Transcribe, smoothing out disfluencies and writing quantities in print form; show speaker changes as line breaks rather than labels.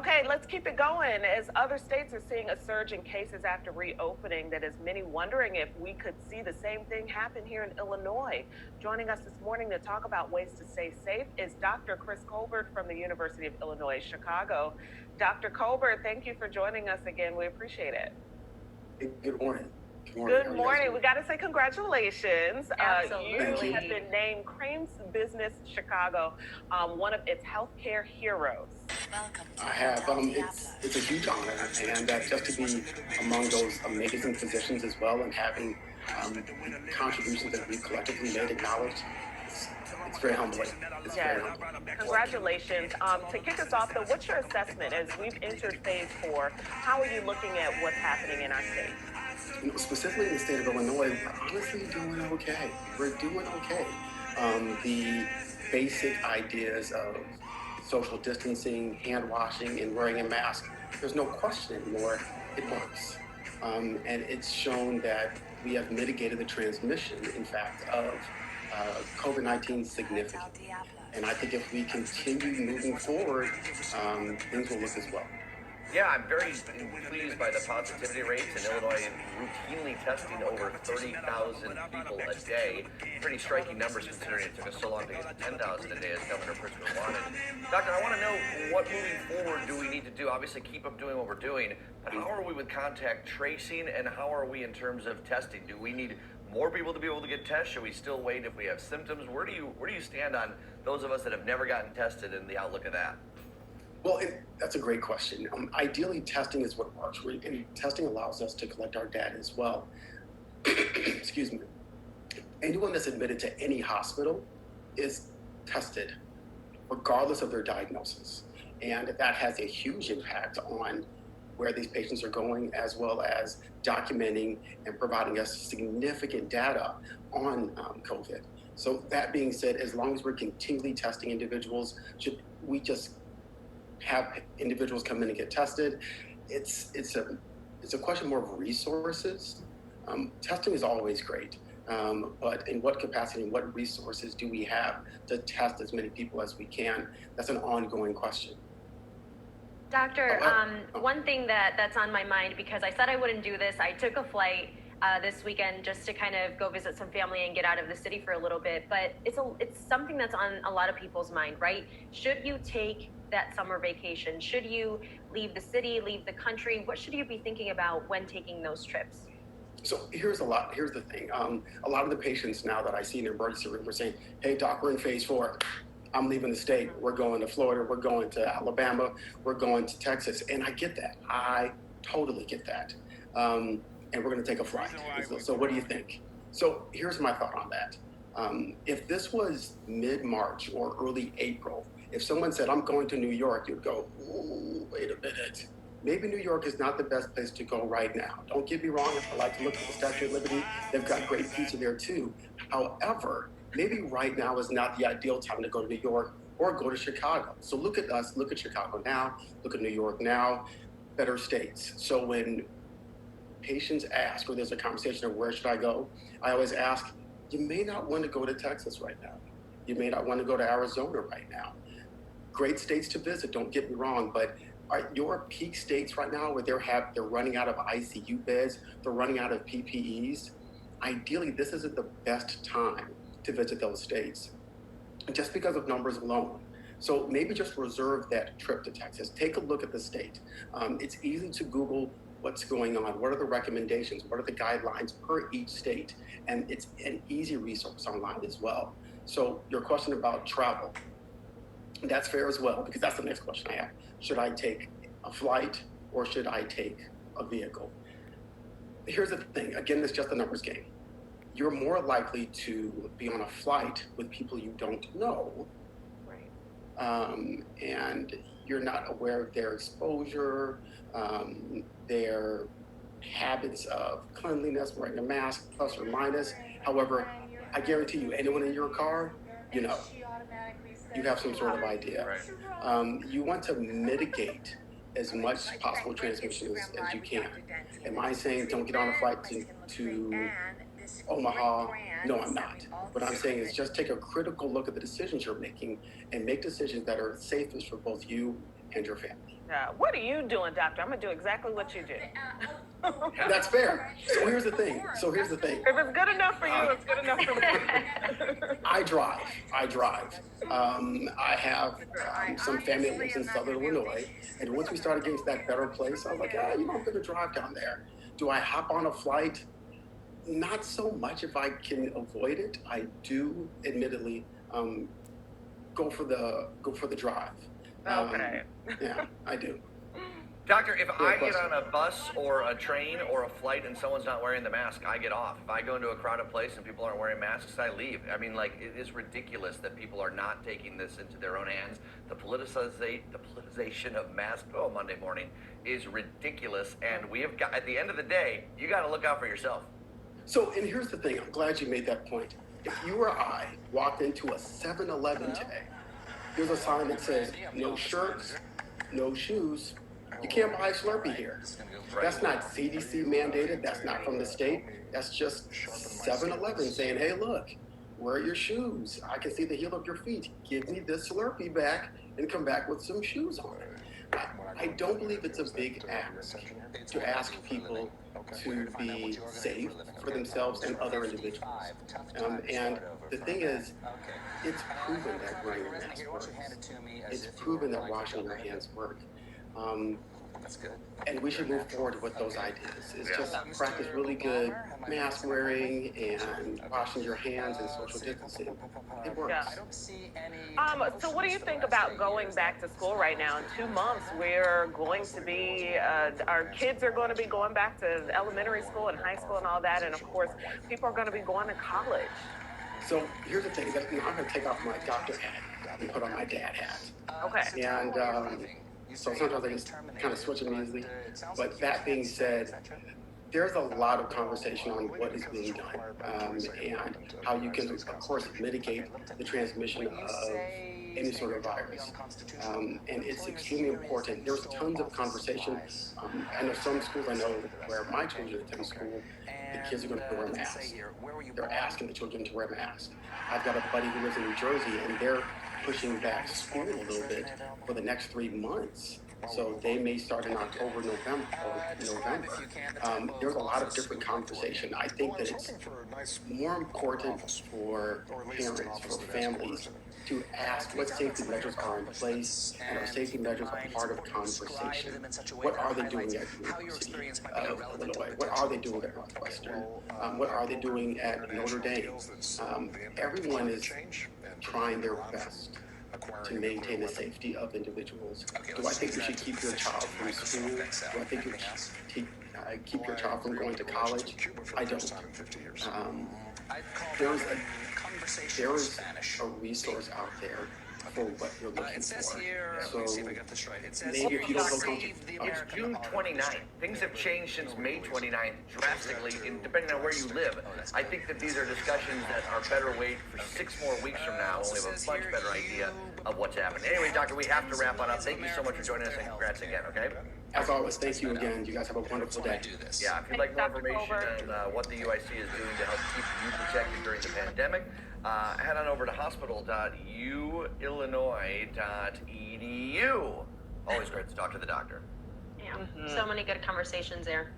Okay, let's keep it going. As other states are seeing a surge in cases after reopening, that has many wondering if we could see the same thing happen here in Illinois. Joining us this morning to talk about ways to stay safe is Dr. Chris Colbert from the University of Illinois, Chicago. Dr. Colbert, thank you for joining us again. We appreciate it.
Good morning.
Good morning. We got to say congratulations.
Absolutely.
You have been named Crane's Business Chicago, one of its healthcare heroes.
I have. It's a huge honor, and just to be among those amazing physicians as well, and having contributions that we've collectively made acknowledged, it's very humbling. It's very humbling.
Congratulations. To kick us off, though, what's your assessment as we've entered phase 4? How are you looking at what's happening in our state?
Specifically in the state of Illinois, we're honestly doing okay. We're doing okay. The basic ideas of social distancing, hand washing, and wearing a mask, there's no question anymore, it works. And it's shown that we have mitigated the transmission, in fact, of COVID-19 significantly. And I think if we continue moving forward, things will look as well.
Yeah, I'm very pleased by the positivity rates in Illinois, routinely testing over 30,000 people a day. Pretty striking numbers considering it took us so long to get to 10,000 a day as Governor Pritzker wanted. Doctor, I want to know what moving forward do we need to do? Obviously, keep up doing what we're doing, but how are we with contact tracing, and how are we in terms of testing? Do we need more people to be able to get tests? Should we still wait if we have symptoms? Where do you stand on those of us that have never gotten tested and the outlook of that?
Well, that's a great question. Ideally, testing is what works, and testing allows us to collect our data as well. Excuse me. Anyone that's admitted to any hospital is tested, regardless of their diagnosis. And that has a huge impact on where these patients are going, as well as documenting and providing us significant data on COVID. So that being said, as long as we're continually testing individuals, should we just have individuals come in and get tested? It's a question more of resources. Testing is always great, but in what capacity and what resources do we have to test as many people as we can? That's an ongoing question.
Doctor, one thing that's on my mind, because I said I wouldn't do this, I took a flight this weekend just to kind of go visit some family and get out of the city for a little bit, but it's something that's on a lot of people's mind, right? Should you take that summer vacation? Should you leave the city, leave the country? What should you be thinking about when taking those trips?
So here's the thing. A lot of the patients now that I see in the emergency room are saying, hey, doc, we're in phase 4. I'm leaving the state. We're going to Florida. We're going to Alabama. We're going to Texas. And I get that. I totally get that. And we're going to take a flight. So what do you think? So here's my thought on that. If this was mid-March or early April, if someone said, I'm going to New York, you'd go, ooh, wait a minute. Maybe New York is not the best place to go right now. Don't get me wrong. If I like to look at the Statue of Liberty, they've got great pizza there too. However, maybe right now is not the ideal time to go to New York or go to Chicago. So look at us, look at Chicago now, look at New York now, better states. So when patients ask, or there's a conversation of where should I go, I always ask, you may not want to go to Texas right now. You may not want to go to Arizona right now. Great states to visit, don't get me wrong, but are your peak states right now where they're running out of ICU beds, they're running out of PPEs? Ideally, this isn't the best time to visit those states, just because of numbers alone. So maybe just reserve that trip to Texas. Take a look at the state. It's easy to Google what's going on, what are the recommendations, what are the guidelines per each state, and it's an easy resource online as well. So your question about travel, that's fair as well, because that's the next question I have. Should I take a flight or should I take a vehicle? Here's the thing, again, it's just a numbers game. You're more likely to be on a flight with people you don't know, right? And you're not aware of their exposure, their habits of cleanliness, wearing a mask, plus or minus. However, I guarantee you, anyone in your car, you know, you have some sort of idea. Right. You want to mitigate as much possible transmission as you can. Am I saying don't get on a flight to Omaha? No, I'm not. What I'm saying is just take a critical look at the decisions you're making and make decisions that are safest for both you and your family.
What are you doing, doctor? I'm going to do exactly what you do.
That's fair. So here's the thing.
If it's good enough for you, it's good enough for me.
I drive. I have some family that lives in Southern Illinois, and once we started getting to that better place, I was like, I'm going to drive down there. Do I hop on a flight? Not so much if I can avoid it. I do, admittedly, go for the drive.
Okay.
Yeah, I do.
Doctor, if I get on a bus or a train or a flight and someone's not wearing the mask, I get off. If I go into a crowded place and people aren't wearing masks, I leave. I mean, like, it is ridiculous that people are not taking this into their own hands. The politicization of masks Monday morning is ridiculous. And we have got, at the end of the day, you got to look out for yourself.
So, and here's the thing. I'm glad you made that point. If you or I walked into a 7-Eleven today, there's a sign that says, no shirts, no shoes. You can't buy Slurpee here. That's not CDC mandated. That's not from the state. That's just 7-Eleven saying, hey, look, wear your shoes. I can see the heel of your feet. Give me this Slurpee back and come back with some shoes on. I don't believe it's a big ask to ask people to be safe for themselves and other individuals. And the thing is, it's proven that wearing a mask works. It's proven that washing your hands work. And we should move forward with those ideas. It's just practice really good mask wearing and washing your hands and social distancing. It works.
Yeah. So what do you think about going back to school right now? In 2 months, we're going to be, our kids are going to be going back to elementary school and high school and all that. And of course, people are going to be going to college.
So here's the thing. I'm going to take off my doctor hat and put on my dad hat.
Okay.
And so sometimes I just kind of switch them easily. But that being said, there's a lot of conversation on what is being done and how you can, of course, mitigate the transmission of any sort of virus. And it's extremely important. There's tons of conversation. I know some schools, I know where my children attend school, the kids are going to wear masks. They're asking the children to wear masks. I've got a buddy who lives in New Jersey, and they're pushing back school a little bit for the next 3 months. So they may start in October, November. There's a lot of different conversation. I think that it's more important for parents, for families, to ask what safety measures are in place, and are safety measures a part of conversation. What are they doing at the University of Illinois? What are they doing at Northwestern? What are they doing at Notre Dame? Everyone is trying their best to maintain the safety of individuals. Do I think you should keep your child from school? Do I think you should keep your child from going to college? I don't. There's a resource out there for what you're looking for. So maybe if you don't feel comfortable.
It's June 29th. Things have changed since May 29th drastically, depending on where you live. I think that these are discussions that are better wait for 6 more weeks from now when we have a much better idea of what's happening. Anyway, Doctor, we have to wrap it up. Thank you so much for joining us, and congrats again, okay?
As always, thank you again. You guys have a wonderful day.
Yeah, if you'd like more information on what the UIC is doing to help keep you protected during the pandemic, head on over to hospital.uillinois.edu. Always great to talk to the doctor.
Yeah, so many good conversations there.